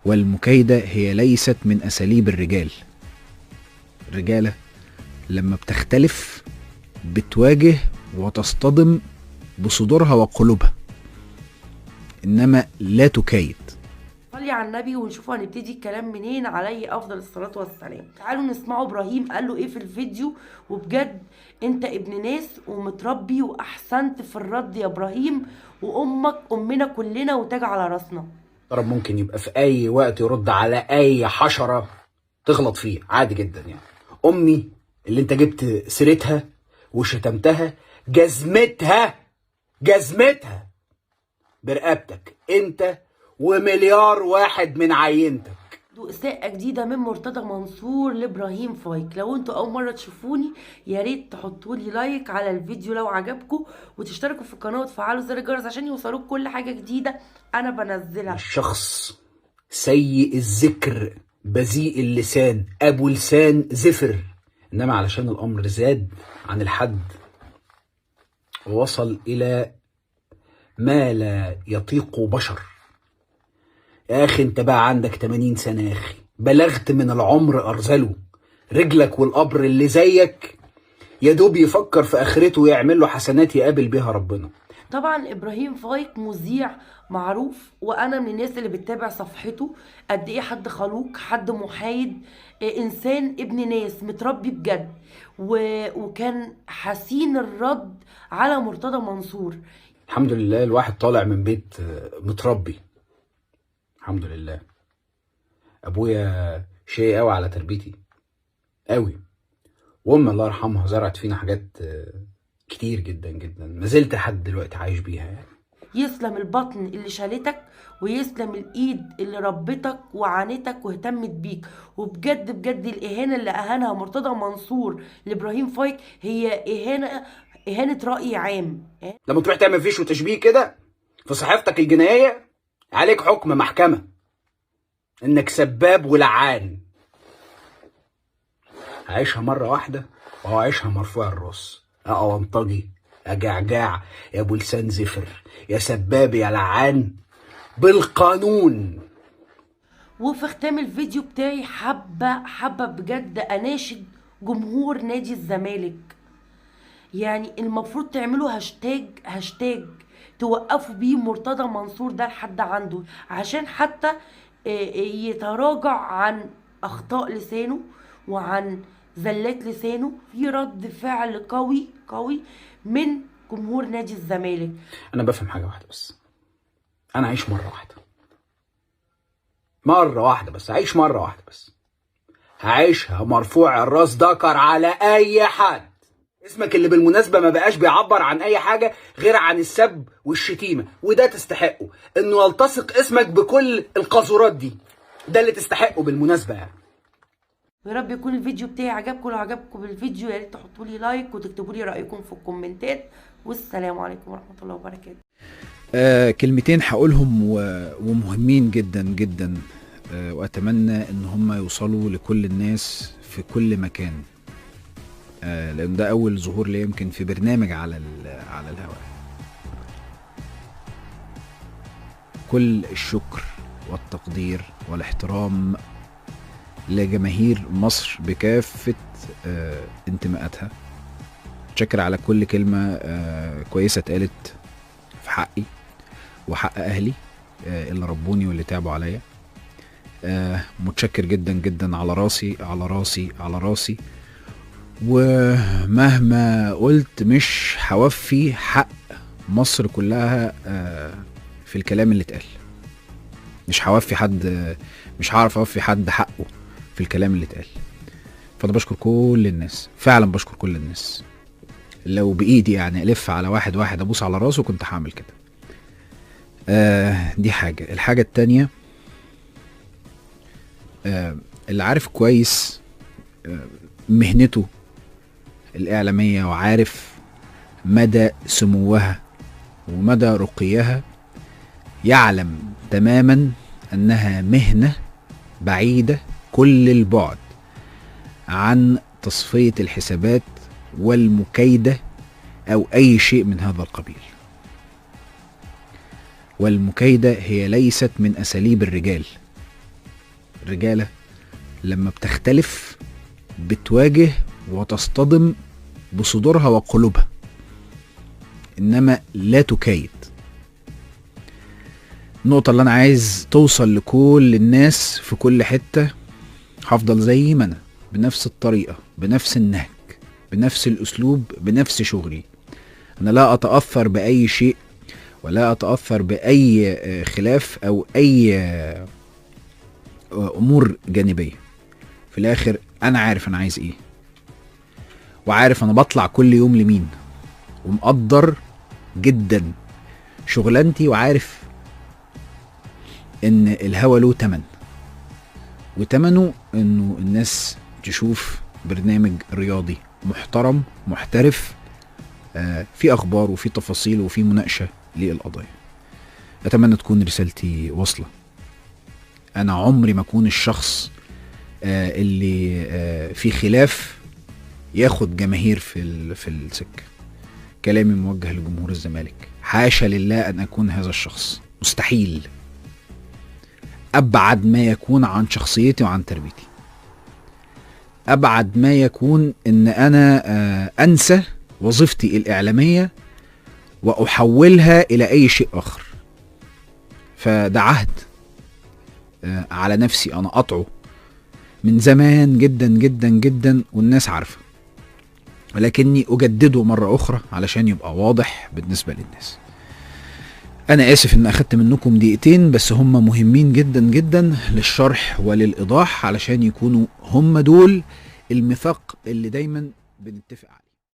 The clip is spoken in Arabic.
والمكايدة هي ليست من أساليب الرجال. الرجالة لما بتختلف بتواجه وتصطدم بصدورها وقلوبها، إنما لا تكايد. صلي على النبي ونشوف هنبتدي الكلام منين. عليه افضل الصلاه والسلام. تعالوا نسمعوا ابراهيم قال له ايه في الفيديو. وبجد انت ابن ناس ومتربي واحسنت في الرد يا ابراهيم، وامك امنا كلنا وتاج على راسنا. طرب ممكن يبقى في اي وقت يرد على اي حشره تغلط فيه عادي جدا يعني. امي اللي انت جبت سيرتها وشتمتها جزمتها برقبتك انت ومليار واحد من عينتك. اساءة جديدة من مرتضى منصور لابراهيم فايك. لو انتوا اول مرة تشوفوني يا ريت تحطوا لي لايك على الفيديو لو عجبكم، وتشتركوا في القناة وتفعلوا زر الجرس عشان يوصلوك كل حاجة جديدة انا بنزلها. الشخص سيء الذكر بذيء اللسان ابو لسان زفر، انما علشان الامر زاد عن الحد ووصل الى ما لا يطيق بشر. يا اخي انت بقى عندك 80 سنة يا اخي، بلغت من العمر ارذله، رجلك والقبر اللي زيك يا دوب يفكر في اخرته ويعمل له حسنات يقابل بيها ربنا. طبعا ابراهيم فايك مذيع معروف، وانا من الناس اللي بتتابع صفحته. قد ايه حد خلوق، حد محايد، انسان ابن ناس متربي بجد، وكان حسين الرد على مرتضى منصور. الحمد لله الواحد طالع من بيت متربي، الحمد لله. ابويا شيء قوي على تربيتي قوي، وامي الله يرحمها زرعت فينا حاجات كتير جدا جدا ما زلت لحد دلوقتي عايش بيها يعني. يسلم البطن اللي شالتك، ويسلم الايد اللي ربتك وعانتك واهتمت بيك. وبجد بجد الاهانه اللي اهانها مرتضى منصور لابراهيم فايك هي اهانه راي عام. لما تروح تعمل فيش وتشبيه كده في صحيفتك الجنائيه عليك حكم محكمه انك سباب ولعان. هعيشها مره واحده وهو عايشها مرفوع الراس. اونطجي يا جعجاع يا ابو لسان زفر يا سباب يا لعان بالقانون. وفي ختام الفيديو بتاعي حابه بجد اناشد جمهور نادي الزمالك. يعني المفروض تعملوا هاشتاج توقفوا بيه مرتضى منصور ده لحد عنده، عشان حتى يتراجع عن اخطاء لسانه وعن زلات لسانه. في رد فعل قوي من جمهور نادي الزمالك. انا بفهم حاجه واحده بس، انا عايش مره واحده بس عايش مره واحده بس، هعيشها مرفوع الراس دكر على اي حد. اسمك اللي بالمناسبه ما بقاش بيعبر عن اي حاجه غير عن السب والشتيمه، وده تستحقه انه يلتصق اسمك بكل القاذورات دي، ده اللي تستحقه بالمناسبه يعني. يا رب يكون الفيديو بتاعي عجبكم. لو عجبكم الفيديو يا ريت تحطوا لي لايك وتكتبوا لي رايكم في الكومنتات. والسلام عليكم ورحمه الله وبركاته. كلمتين هقولهم ومهمين جدا جدا، واتمنى ان هم يوصلوا لكل الناس في كل مكان، لان ده اول ظهور لي يمكن في برنامج على الهواء. كل الشكر والتقدير والاحترام لجماهير مصر بكافة انتماءاتها. شكر على كل كلمة كويسة اتقالت في حقي وحق اهلي اللي ربوني واللي تعبوا عليا. متشكر جدا جدا، على راسي على راسي على راسي. ومهما قلت مش هوفي حق مصر كلها في الكلام اللي اتقال. مش هوفي حد، مش هعرف اوفي حد حقه في الكلام اللي اتقال. فانا بشكر كل الناس، فعلا بشكر كل الناس. لو بايدي يعني الف على واحد ابوس على راسه كنت هعمل كده. دي حاجة. الحاجة التانية، اللي عارف كويس مهنته الإعلامية وعارف مدى سموها ومدى رقيها يعلم تماما أنها مهنة بعيدة كل البعد عن تصفية الحسابات والمكايدة أو أي شيء من هذا القبيل. والمكايدة هي ليست من أساليب الرجال. الرجالة لما بتختلف بتواجه وتصطدم بصدورها وقلوبها، انما لا تكايد. النقطة اللي انا عايز توصل لكل الناس في كل حتة، هفضل زي ما انا بنفس الطريقة بنفس النهج بنفس الاسلوب بنفس شغلي. انا لا اتأثر باي شيء ولا اتأثر باي خلاف او اي امور جانبية. في الاخر انا عارف انا عايز ايه، وعارف انا بطلع كل يوم لمين، ومقدر جدا شغلانتي، وعارف ان الهوا له تمن، وتمنه انه الناس تشوف برنامج رياضي محترم محترف في اخبار وفي تفاصيل وفي مناقشة للقضايا. اتمنى تكون رسالتي واصلة. انا عمري ما اكون الشخص اللي في خلاف ياخد جماهير في السكة. كلامي موجه لجمهور الزمالك، حاشا لله ان اكون هذا الشخص، مستحيل. ابعد ما يكون عن شخصيتي وعن تربيتي، ابعد ما يكون ان انا انسى وظيفتي الاعلامية واحولها الى اي شيء اخر. فده عهد على نفسي انا قطعه من زمان جدا جدا جدا، والناس عارفة، ولكني اجدده مرة اخرى علشان يبقى واضح بالنسبة للناس. انا اسف ان اخدت منكم دقيقتين، بس هم مهمين جدا جدا للشرح وللايضاح، علشان يكونوا هم دول الميثاق اللي دايما بنتفق عليه.